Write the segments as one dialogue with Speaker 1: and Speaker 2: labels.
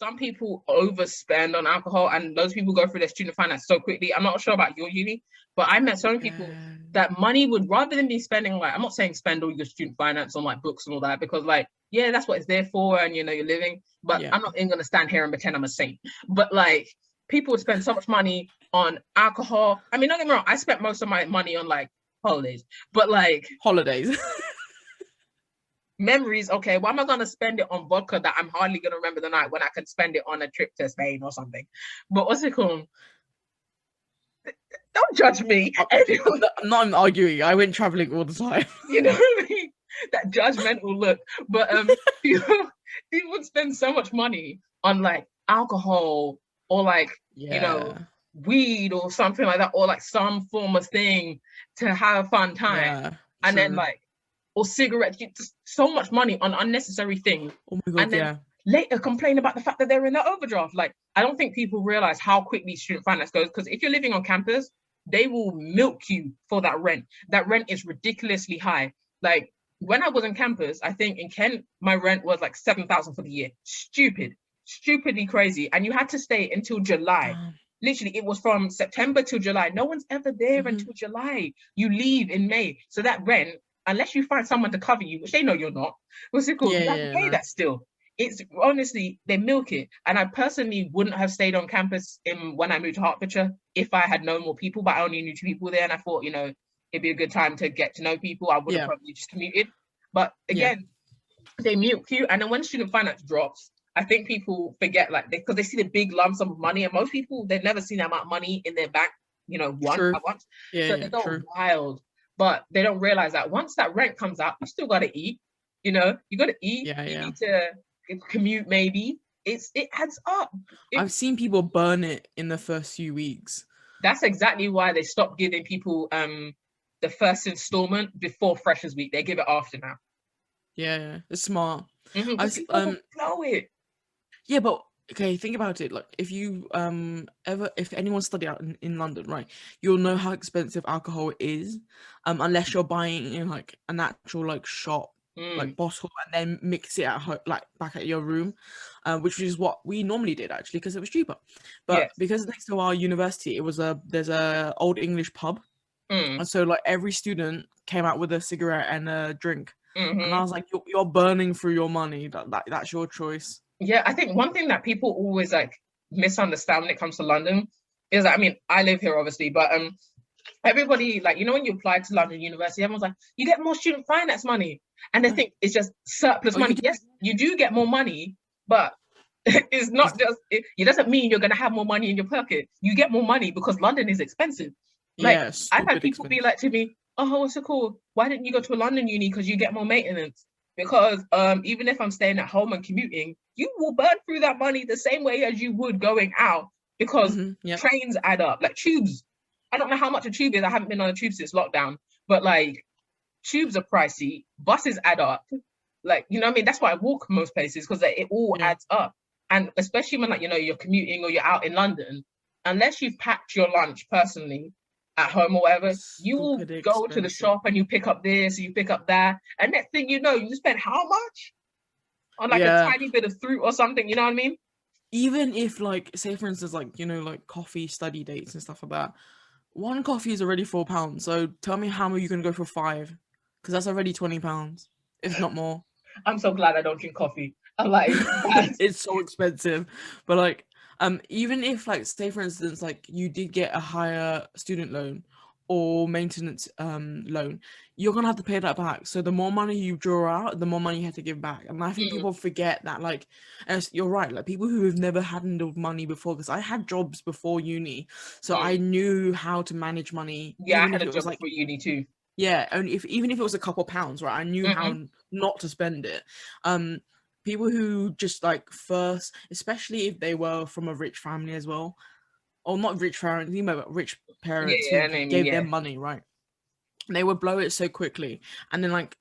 Speaker 1: some people overspend on alcohol, and those people go through their student finance so quickly. I'm not sure about your uni, but I met some people that money would, rather than be spending, like, I'm not saying spend all your student finance on like books and all that, because like, yeah, that's what it's there for, and you know, you're living. But I'm not even gonna stand here and pretend I'm a saint. But like, people would spend so much money on alcohol. I mean, don't get me wrong, I spent most of my money on like holidays, but like
Speaker 2: holidays.
Speaker 1: memories, okay, why am I going to spend it on vodka that I'm hardly going to remember the night when I could spend it on a trip to Spain or something? But what's it called? Don't judge me.
Speaker 2: I'm not arguing. I went traveling all the time.
Speaker 1: You know what I mean? That judgmental look. But people would spend so much money on like alcohol or like, you know, weed or something like that, or like some form of thing to have a fun time. And then like, or cigarettes, just so much money on unnecessary things.
Speaker 2: Oh my God,
Speaker 1: and then later complain about the fact that they're in the overdraft. Like, I don't think people realize how quickly student finance goes, because if you're living on campus, they will milk you for that rent. That rent is ridiculously high. Like, when I was on campus, I think in Kent, my rent was like 7,000 for the year. Stupidly crazy. And you had to stay until July. Literally, it was from September to July. No one's ever there until July. You leave in May. So that rent, unless you find someone to cover you, which they know you're not, what's it called? You have to pay that still. It's honestly, they milk it. And I personally wouldn't have stayed on campus when I moved to Hertfordshire if I had known more people, but I only knew 2 people there. And I thought, you know, it'd be a good time to get to know people. I would have probably just commuted. But again, they milk you. And then when student finance drops, I think people forget, like, because they see the big lump sum of money. And most people, they've never seen that amount of money in their bank, you know, once. So they go wild. But they don't realize that once that rent comes out, you still got to eat. You know, you got to eat. You need to commute, maybe. It adds up.
Speaker 2: I've seen people burn it in the first few weeks.
Speaker 1: That's exactly why they stopped giving people the first installment before Freshers Week. They give it after now.
Speaker 2: Yeah, it's smart.
Speaker 1: Blow it.
Speaker 2: Yeah, but okay, think about it. Like, if you if anyone study out in London, right, you'll know how expensive alcohol is, unless you're buying in like an actual like shop, like bottle, and then mix it at home, like back at your room, which is what we normally did actually, because it was cheaper. But because next to our university, it was there's a old English pub, and so like every student came out with a cigarette and a drink, and I was like, you're burning through your money. That's your choice.
Speaker 1: Yeah, I think one thing that people always like misunderstand when it comes to London is that, I mean, I live here obviously, but everybody, like, you know, when you apply to London University, everyone's like, you get more student finance money, and they think it's just surplus money. Yes, you do get more money, but it's not just, it doesn't mean you're going to have more money in your pocket. You get more money because London is expensive. Like, I've had people be like to me, oh, what's it called? Why didn't you go to a London uni? Because you get more maintenance. Because even if I'm staying at home and commuting, you will burn through that money the same way as you would going out, because trains add up. Like tubes, I don't know how much a tube is. I haven't been on a tube since lockdown, but like tubes are pricey. Buses add up. Like, you know what I mean? That's why I walk most places, because it all adds up. And especially when, like, you know, you're commuting or you're out in London, unless you've packed your lunch personally at home or whatever, you will go to the shop and you pick up this, you pick up that, and next thing you know, you spend how much on like a tiny bit of fruit or something, you know what I mean?
Speaker 2: Even if, like, say for instance, like, you know, like coffee study dates and stuff like that, one coffee is already £4, so tell me how are you gonna go for 5, because that's already £20, if not more.
Speaker 1: I'm so glad I don't drink coffee. I'm like,
Speaker 2: it's so expensive. But like, even if, like, say for instance, like you did get a higher student loan or maintenance loan, you're gonna have to pay that back. So the more money you draw out, the more money you have to give back. And I think people forget that, like, as you're right, like people who have never handled money before, because I had jobs before uni, so I knew how to manage money.
Speaker 1: Yeah, I had a job before uni too.
Speaker 2: Yeah, and even if it was a couple pounds, right, I knew how not to spend it. People who just like first, especially if they were from a rich family as well, or not rich parents, you know, rich parents who gave them money, right? They would blow it so quickly. And then like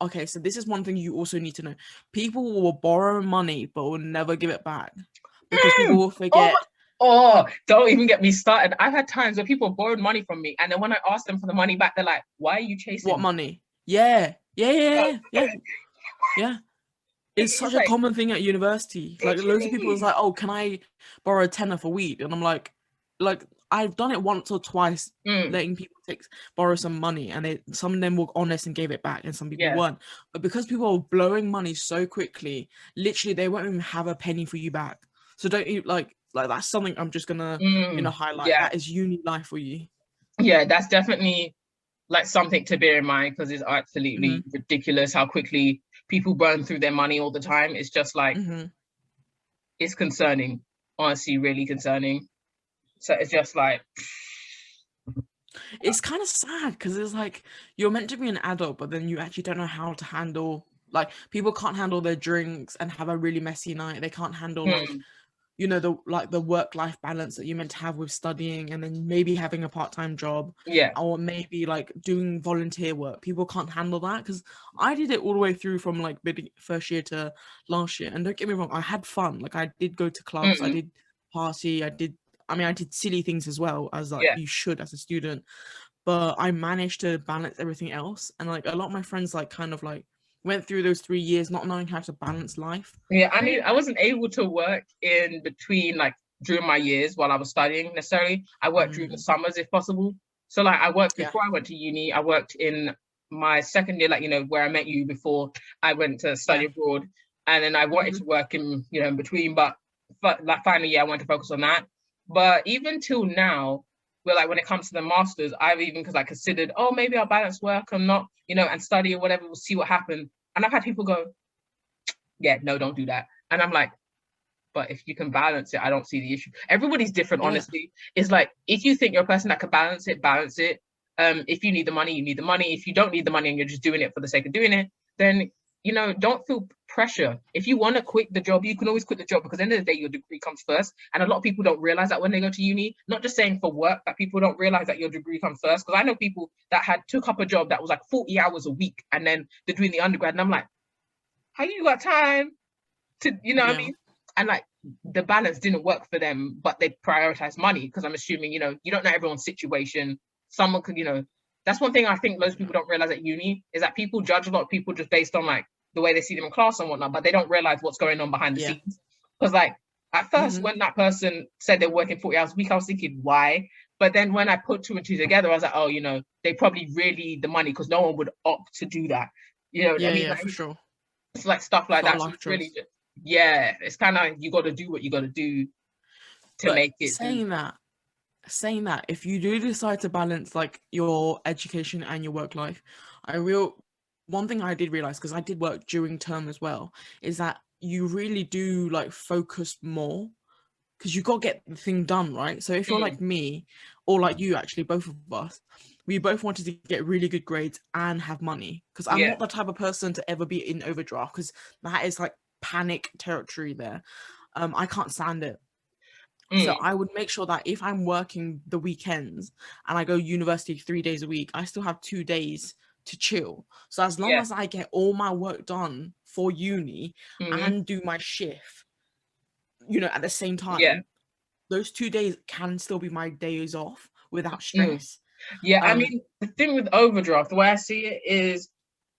Speaker 2: okay, so this is one thing you also need to know. People will borrow money but will never give it back, because people will forget.
Speaker 1: Oh, don't even get me started. I've had times where people borrowed money from me, and then when I ask them for the money back, they're like, why are you chasing
Speaker 2: what money? Yeah. It's such a common thing at university. Like loads of people was like, "Oh, can I borrow a tenner for weed?" And I'm like I've done it once or twice, letting people borrow some money, and some of them were honest and gave it back, and some people weren't. But because people are blowing money so quickly, literally they won't even have a penny for you back. So don't you like that's something I'm just gonna highlight. That is uni life for you.
Speaker 1: Yeah, that's definitely like something to bear in mind, because it's absolutely ridiculous how quickly people burn through their money all the time. It's just like it's concerning, honestly, really concerning. So it's just like
Speaker 2: it's kind of sad, because it's like you're meant to be an adult, but then you actually don't know how to handle, like, people can't handle their drinks and have a really messy night. They can't handle like, you know, the work-life balance that you're meant to have with studying, and then maybe having a part-time job, or maybe like doing volunteer work. People can't handle that, because I did it all the way through from like first year to last year, and don't get me wrong, I had fun. Like, I did go to clubs, I did party, I did silly things as well, as like you should as a student, but I managed to balance everything else. And like a lot of my friends like kind of like went through those 3 years not knowing how to balance life.
Speaker 1: Yeah, I mean, I wasn't able to work in between, like during my years while I was studying necessarily. I worked during the summers if possible. So like I worked before I went to uni. I worked in my second year, like, you know, where I met you before I went to study abroad. And then I wanted to work in, you know, in between, but like finally, I wanted to focus on that. But even till now, where like when it comes to the masters, I've even because I considered, oh, maybe I'll balance work or not, you know, and study or whatever, we'll see what happens. And I've had people go, yeah, no, don't do that. And I'm like, but if you can balance it, I don't see the issue. Everybody's different, honestly. It's like, if you think you're a person that can balance it, balance it. If you need the money, you need the money. If you don't need the money and you're just doing it for the sake of doing it, then, you know, don't feel pressure. If you want to quit the job, you can always quit the job, because at the end of the day, your degree comes first. And a lot of people don't realize that when they go to uni, not just saying for work, that people don't realize that your degree comes first. Because I know people that took up a job that was like 40 hours a week, and then they're doing the undergrad. And I'm like, how you got time to, you know what I mean? And like the balance didn't work for them, but they prioritize money, because I'm assuming, you know, you don't know everyone's situation. Someone could, you know, that's one thing I think most people don't realize at uni, is that people judge a lot of people just based on like the way they see them in class and whatnot, but they don't realize what's going on behind the scenes. Because like at first, when that person said they're working 40 hours a week, I was thinking, why? But then when I put two and two together, I was like, oh, you know, they probably really need the money, because no one would opt to do that. You know what I mean?
Speaker 2: Yeah,
Speaker 1: like,
Speaker 2: for sure.
Speaker 1: It's like stuff like that. So it's really just, it's kind of, you got to do what you got to do to make it.
Speaker 2: Saying that, if you do decide to balance like your education and your work life, one thing I did realize, because I did work during term as well, is that you really do like focus more, because you got to get the thing done, right? So if you're like me, or like you, actually, both of us, we both wanted to get really good grades and have money, because I'm not the type of person to ever be in overdraft, because that is like panic territory there. I can't stand it. So I would make sure that if I'm working the weekends and I go university 3 days a week, I still have 2 days to chill. So as long as I get all my work done for uni and do my shift, you know, at the same time, those 2 days can still be my days off without stress.
Speaker 1: I mean, the thing with overdraft, the way I see it is,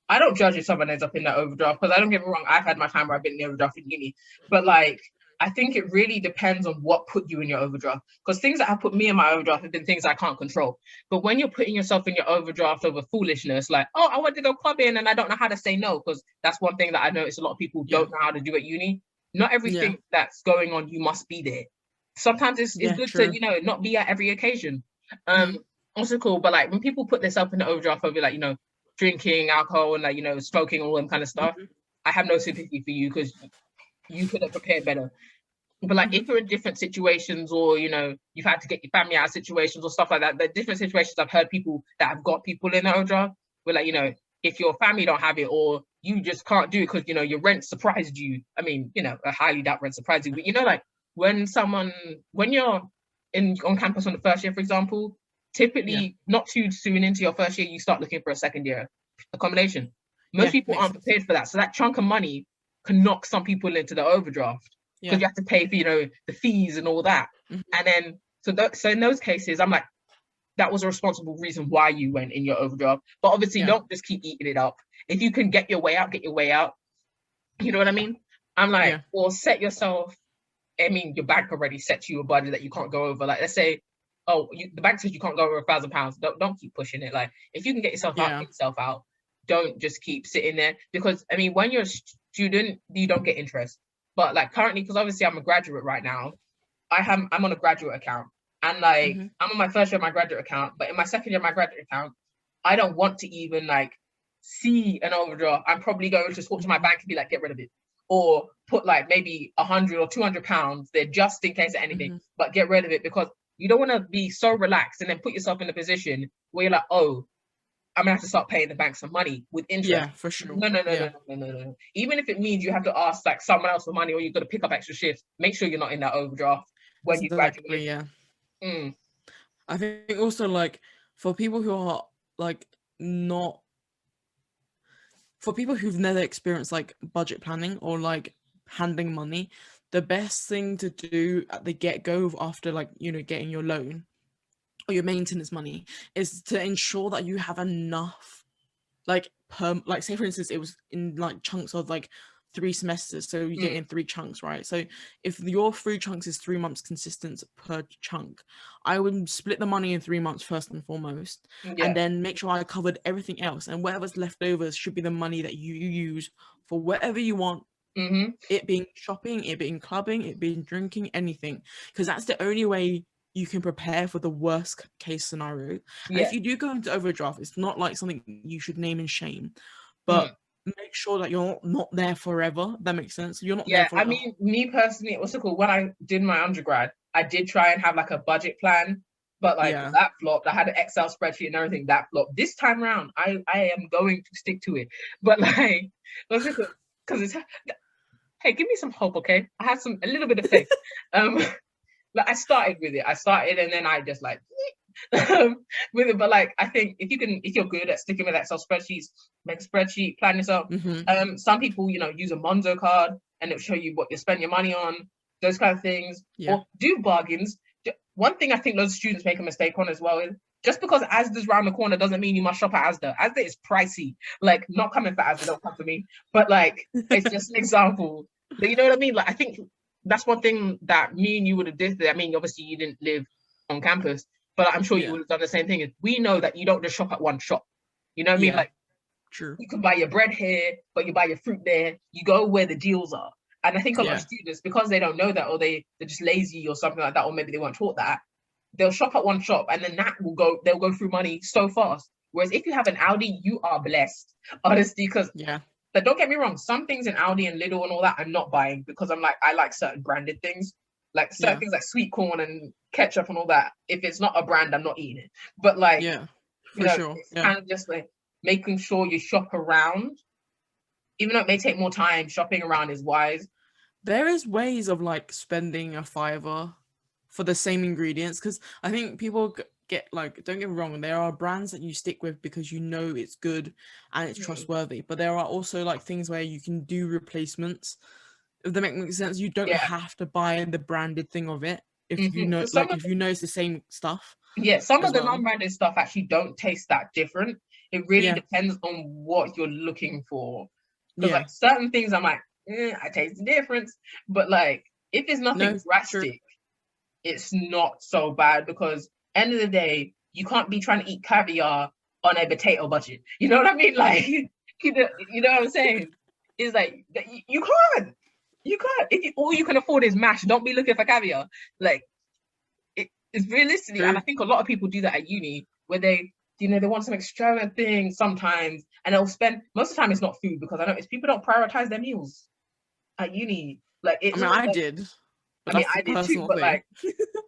Speaker 1: I don't judge if someone ends up in that overdraft, because I don't get me wrong, I've had my time where I've been in the overdraft in uni, but like, I think it really depends on what put you in your overdraft, because things that have put me in my overdraft have been things I can't control. But when you're putting yourself in your overdraft over foolishness, like, oh, I want to go clubbing and I don't know how to say no, because that's one thing that I notice a lot of people don't know how to do at uni. Not everything that's going on, you must be there. Sometimes it's good to, you know, not be at every occasion. Also cool, but like when people put themselves in the overdraft over like, you know, drinking alcohol and like, you know, smoking, all them kind of stuff, I have no sympathy for you, because you could have prepared better. But like if you're in different situations, or, you know, you've had to get your family out of situations or stuff like that, the different situations, I've heard people that have got people in the overdraft where, like, you know, if your family don't have it, or you just can't do it because, you know, your rent surprised you. I mean, you know, I highly doubt rent surprised you, but you know, like when you're on campus on the first year, for example, typically not too soon into your first year, you start looking for a second year accommodation. Most people aren't prepared for that. So that chunk of money can knock some people into the overdraft, because you have to pay for, you know, the fees and all that. And then, so in those cases, I'm like, that was a responsible reason why you went in your overdraft. But obviously, don't just keep eating it up. If you can get your way out, get your way out. You know what I mean? I'm like,
Speaker 2: Yeah.
Speaker 1: well, set yourself. I mean, your bank already sets you a budget that you can't go over. Like, let's say, oh, the bank says you can't go over £1,000. Don't keep pushing it. Like, if you can get yourself out,
Speaker 2: Yeah.
Speaker 1: get yourself out. Don't just keep sitting there, because I mean, when you're a student, you don't get interest. But like currently, because obviously I'm a graduate right now, I'm on a graduate account, and like
Speaker 2: Hmm.
Speaker 1: I'm on my first year of my graduate account, but in my second year of my graduate account, I don't want to even like see an overdraft. I'm probably going to talk to my
Speaker 2: Hmm.
Speaker 1: bank and be like, get rid of it, or put like maybe £100 or £200 there just in case of anything,
Speaker 2: Hmm.
Speaker 1: but get rid of it, because you don't want to be so relaxed and then put yourself in a position where you're like, oh, I'm gonna have to start paying the bank some money with interest.
Speaker 2: Yeah, for sure.
Speaker 1: No, no, no, no,
Speaker 2: Yeah.
Speaker 1: no, no, no, no. Even if it means you have to ask like someone else for money, or you're gonna pick up extra shifts, make sure you're not in that overdraft when you
Speaker 2: Exactly.
Speaker 1: graduate.
Speaker 2: Yeah.
Speaker 1: Mm,
Speaker 2: I think also like for people who are like not for people who've never experienced like budget planning or like handling money, the best thing to do at the get-go after like, you know, getting your loan or your maintenance money is to ensure that you have enough like like say for instance it was in like chunks of like 3 semesters, so you get
Speaker 1: mm,
Speaker 2: in 3 chunks, right? So if your 3 chunks is 3 months consistent per chunk, I would split the money in 3 months first and foremost, and
Speaker 1: yeah.
Speaker 2: then make sure I covered everything else, and whatever's left over should be the money that you use for whatever you want,
Speaker 1: Mm-hmm.
Speaker 2: it being shopping, it being clubbing, it being drinking, anything, because that's the only way you can prepare for the worst case scenario. And
Speaker 1: Yeah.
Speaker 2: if you do go into overdraft, it's not like something you should name and shame,
Speaker 1: Mm.
Speaker 2: but make sure that you're not there forever. That makes sense. You're not there
Speaker 1: Yeah.
Speaker 2: for
Speaker 1: I
Speaker 2: like
Speaker 1: mean, me personally, what's it called? When I did my undergrad, I did try and have like a budget plan, but like
Speaker 2: yeah.
Speaker 1: that flopped. I had an Excel spreadsheet and everything that flopped. This time around, I am going to stick to it. But like, what's it called? Because it's, hey, give me some hope, okay? I had a little bit of faith. Um, like I started with it. I started and then I just like with it. But like I think if you're good at sticking with Excel spreadsheets, make a spreadsheet, plan yourself.
Speaker 2: Mm-hmm.
Speaker 1: Some people, use a Monzo card and it'll show you what you spend your money on, those kind of things,
Speaker 2: Yeah.
Speaker 1: or do bargains. One thing I think loads of students make a mistake on as well is just because Asda's round the corner doesn't mean you must shop at Asda. Asda is pricey. Like, not coming for Asda, don't come for me. But like, it's just an example. But you know what I mean? Like, I think that's one thing that me and you would have did. I mean, obviously you didn't live on campus, but I'm sure you
Speaker 2: Yeah.
Speaker 1: would have done the same thing. We know that you don't just shop at one shop. You know what I mean?
Speaker 2: Yeah.
Speaker 1: Like,
Speaker 2: True.
Speaker 1: you can buy your bread here, but you buy your fruit there. You go where the deals are. And I think a lot of
Speaker 2: Yeah.
Speaker 1: students, because they don't know that, or they're just lazy or something like that, or maybe they weren't taught that, they'll shop at one shop and then they'll go through money so fast. Whereas if you have an Audi, you are blessed, honestly, because
Speaker 2: Yeah.
Speaker 1: but don't get me wrong, some things in Aldi and Lidl and all that I'm not buying, because I like certain branded things. Like certain
Speaker 2: Yeah.
Speaker 1: things like sweet corn and ketchup and all that. If it's not a brand, I'm not eating it. But like,
Speaker 2: Yeah. For sure.
Speaker 1: it's
Speaker 2: Yeah.
Speaker 1: kind of just like making sure you shop around. Even though it may take more time, shopping around is wise.
Speaker 2: There is ways of like spending a fiver for the same ingredients, because I think people get like, don't get me wrong, there are brands that you stick with because you know it's good and it's
Speaker 1: Mm,
Speaker 2: trustworthy, but there are also like things where you can do replacements, if that makes sense. You don't
Speaker 1: yeah.
Speaker 2: have to buy the branded thing of it if you know,
Speaker 1: Because
Speaker 2: like if you know it's the same stuff
Speaker 1: some of
Speaker 2: as
Speaker 1: the
Speaker 2: well.
Speaker 1: non-branded stuff actually don't taste that different. It really
Speaker 2: Yeah.
Speaker 1: depends on what you're looking for. Because
Speaker 2: Yeah.
Speaker 1: like certain things, I'm like, I taste the difference. But like, if it's nothing
Speaker 2: No, true.
Speaker 1: drastic, it's not so bad, because end of the day, you can't be trying to eat caviar on a potato budget. You know what I mean? Like, you know what I'm saying? It's like you can't. You can't. If all you can afford is mash, don't be looking for caviar. Like, it's realistically, and I
Speaker 2: True.
Speaker 1: think a lot of people do that at uni, where they want some extravagant thing sometimes, and they'll spend most of the time. It's not food, because I know it's people don't prioritize their meals at uni. Like,
Speaker 2: I
Speaker 1: it's
Speaker 2: mean,
Speaker 1: always
Speaker 2: I
Speaker 1: like,
Speaker 2: did,
Speaker 1: I
Speaker 2: but
Speaker 1: mean,
Speaker 2: that's a
Speaker 1: I did too,
Speaker 2: personal
Speaker 1: but
Speaker 2: thing.
Speaker 1: like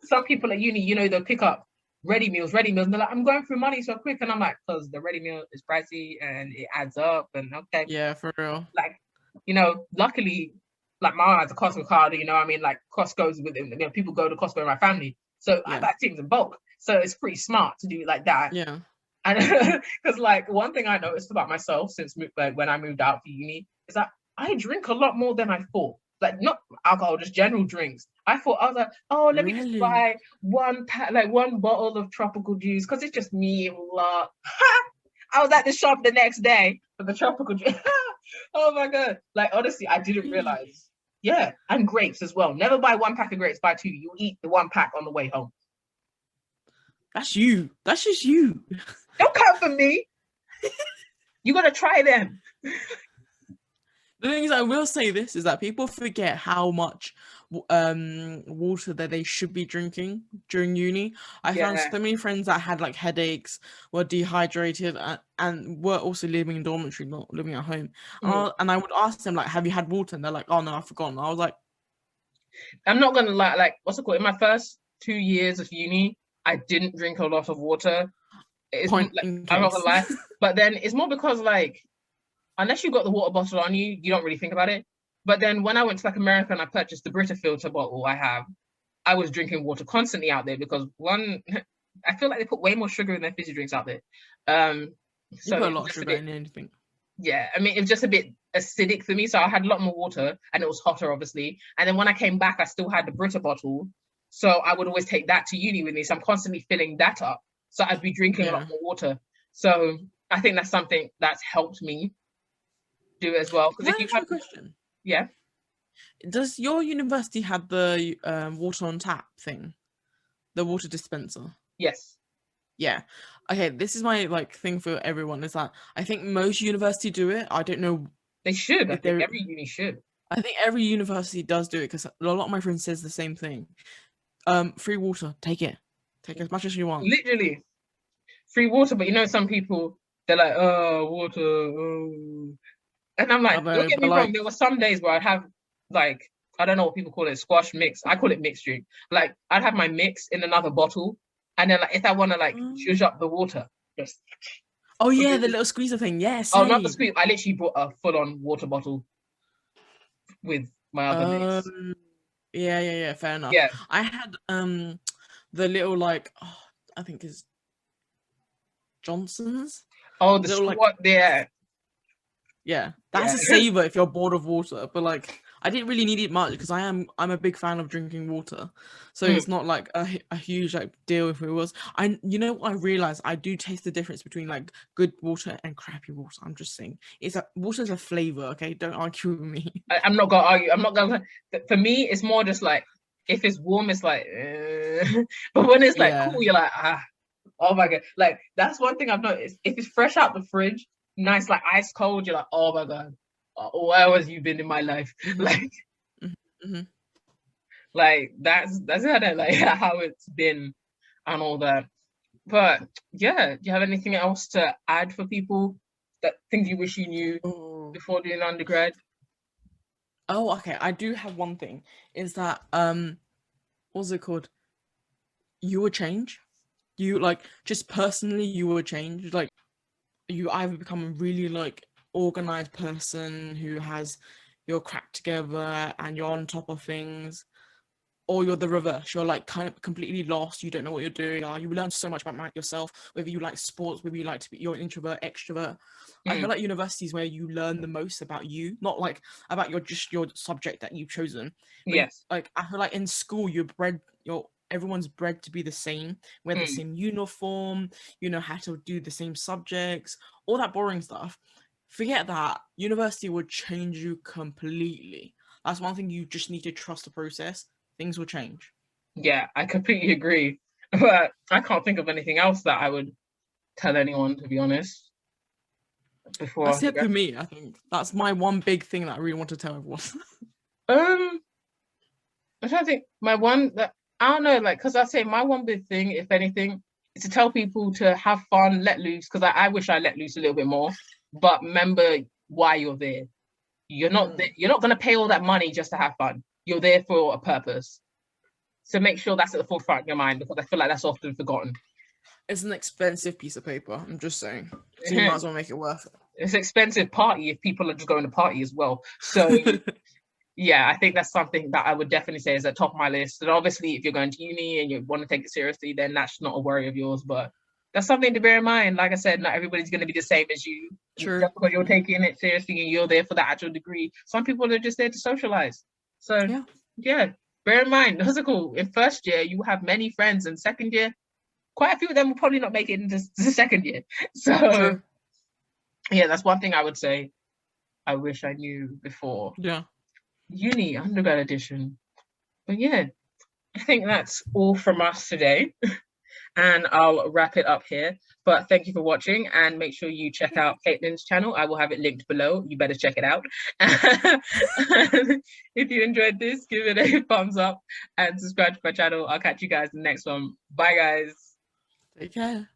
Speaker 1: some people at uni, they'll pick up ready meals, and they're like, I'm going through money so quick, and I'm like, because the ready meal is pricey and it adds up, and okay,
Speaker 2: Yeah, for real.
Speaker 1: like, luckily, like my mom has a Costco card, I mean, like Costco's with it, people go to Costco in my family, so I
Speaker 2: Yeah.
Speaker 1: buy things in bulk, so it's pretty smart to do it like that.
Speaker 2: Yeah.
Speaker 1: And because like one thing I noticed about myself since like when I moved out for uni is that I drink a lot more than I thought. Like, not alcohol, just general drinks. I was like, oh, let me just
Speaker 2: Really?
Speaker 1: buy one bottle of tropical juice, because it's just me and blah. I was at the shop the next day for the tropical juice. Oh my God. Like, honestly, I didn't realize. Yeah. And grapes as well. Never buy 1 pack of grapes, buy 2. You'll eat the 1 pack on the way home.
Speaker 2: That's you. That's just you.
Speaker 1: Don't come for me. You got to try them.
Speaker 2: The thing is, I will say this is that people forget how much water that they should be drinking during uni. I found
Speaker 1: Yeah.
Speaker 2: so many friends that had like headaches, were dehydrated, and were also living in dormitory, not living at home. And I would ask them like, "Have you had water?" And they're like, "Oh no, I've forgotten." I was like,
Speaker 1: I'm not gonna lie, like, what's it called? In my first 2 years of uni, I didn't drink a lot of water. It's
Speaker 2: point
Speaker 1: like,
Speaker 2: in
Speaker 1: I'm not gonna
Speaker 2: case.
Speaker 1: lie. But then it's more because, like, unless you got the water bottle on you, you don't really think about it. But then when I went to like America and I purchased the Brita filter bottle I was drinking water constantly out there because one, I feel like they put way more sugar in their fizzy drinks out there. Um,
Speaker 2: You
Speaker 1: so
Speaker 2: put a
Speaker 1: it was
Speaker 2: lot of
Speaker 1: just a
Speaker 2: sugar
Speaker 1: bit,
Speaker 2: in anything.
Speaker 1: yeah, I mean, it was just a bit acidic for me. So I had a lot more water and it was hotter, obviously. And then when I came back, I still had the Brita bottle. So I would always take that to uni with me. So I'm constantly filling that up. So I'd be drinking a lot
Speaker 2: Yeah.
Speaker 1: more water. So I think that's something that's helped me do as well. Because
Speaker 2: Can
Speaker 1: if
Speaker 2: I
Speaker 1: you
Speaker 2: ask you
Speaker 1: have,
Speaker 2: a question?
Speaker 1: yeah,
Speaker 2: Does your university have the water on tap thing, the water dispenser?
Speaker 1: yes,
Speaker 2: Yeah. Okay, this is my like thing for everyone is that I think most university do it. I don't know
Speaker 1: they should. I
Speaker 2: if
Speaker 1: think
Speaker 2: they're
Speaker 1: every uni should.
Speaker 2: I think every university does do it because a lot of my friends says the same thing. Free water, take it. Take as much as you want.
Speaker 1: Literally free water. But you know, some people, they're like, oh, water. Oh. And I'm
Speaker 2: I
Speaker 1: like, don't
Speaker 2: know,
Speaker 1: get
Speaker 2: but
Speaker 1: me wrong.
Speaker 2: like
Speaker 1: There were some days where I'd have like, I don't know what people call it, squash mix. I call it mixed drink. Like I'd have my mix in another bottle. And then like if I want to like zhuzh up the water, just
Speaker 2: oh yeah, the little squeezer thing. Yeah,
Speaker 1: oh, not the
Speaker 2: same.
Speaker 1: scoop. I literally brought a full-on water bottle with my other mix.
Speaker 2: Um, yeah, fair enough.
Speaker 1: Yeah.
Speaker 2: I had the little like I think is Johnson's.
Speaker 1: Oh, the
Speaker 2: Little like
Speaker 1: squat there.
Speaker 2: yeah, that's
Speaker 1: Yeah.
Speaker 2: a saver if you're bored of water. But like, I didn't really need it much because I'm a big fan of drinking water, so
Speaker 1: Mm.
Speaker 2: it's not like a huge like deal if it was. You know what I realized I do taste the difference between like good water and crappy water. I'm just saying water's a flavor. Okay, don't argue with me.
Speaker 1: I'm not gonna argue. I'm not gonna. For me, it's more just like if it's warm, it's like. But when it's like
Speaker 2: Yeah.
Speaker 1: cool, you're like ah, oh my God. Like that's one thing I've noticed. If it's fresh out the fridge, nice like ice cold, you're like oh my God, where has you been in my life?
Speaker 2: Mm-hmm.
Speaker 1: Like
Speaker 2: Mm-hmm.
Speaker 1: like that's how that like how it's been and all that. But yeah, do you have anything else to add for people that things you wish you knew
Speaker 2: Oh.
Speaker 1: before doing undergrad?
Speaker 2: Oh, okay. I do have one thing. Is that what's it called? You will change. You like just personally, you will change. Like you either become a really like organized person who has your crap together and you're on top of things, or you're the reverse. You're like kind of completely lost. You don't know what you're doing. You learn so much about yourself. Whether you like sports, whether you like to be, you're an introvert, extrovert. I feel like university is where you learn the most about you, not like about your subject that you've chosen. But
Speaker 1: Yes.
Speaker 2: like I feel like in school, everyone's bred to be the same. Wear the
Speaker 1: Mm.
Speaker 2: same uniform. You know how to do the same subjects. All that boring stuff. Forget that. University would change you completely. That's one thing you just need to trust the process. Things will change.
Speaker 1: Yeah, I completely agree. But I can't think of anything else that I would tell anyone, to be honest, before
Speaker 2: That's it
Speaker 1: undergrad.
Speaker 2: for me. I think that's my one big thing that I really want to tell everyone.
Speaker 1: Um, I'm trying to think. My one that I don't know, like, because I say my one big thing, if anything, is to tell people to have fun, let loose. Because I wish I let loose a little bit more. But remember why you're there. You're not gonna pay all that money just to have fun. You're there for a purpose. So make sure that's at the forefront of your mind because I feel like that's often forgotten.
Speaker 2: It's an expensive piece of paper. I'm just saying. So you might as well make it worth
Speaker 1: It's an expensive party if people are just going to party as well. So
Speaker 2: it.
Speaker 1: yeah, I think that's something that I would definitely say is at top of my list. And obviously, if you're going to uni and you want to take it seriously, then that's not a worry of yours. But that's something to bear in mind. Like I said, not everybody's going to be the same as you.
Speaker 2: True.
Speaker 1: Just because you're taking it seriously and you're there for the actual degree. Some people are just there to socialize. So yeah, bear in mind, what's it called? In first year, you have many friends, and second year, quite a few of them will probably not make it into the second year. So
Speaker 2: True.
Speaker 1: yeah, that's one thing I would say. I wish I knew before.
Speaker 2: Yeah.
Speaker 1: Uni, undergrad edition. But yeah, I think that's all from us today. And I'll wrap it up here. But thank you for watching, and make sure you check out Caitlin's channel. I will have it linked below. You better check it out. If you enjoyed this, give it a thumbs up and subscribe to my channel. I'll catch you guys in the next one. Bye, guys.
Speaker 2: Take care.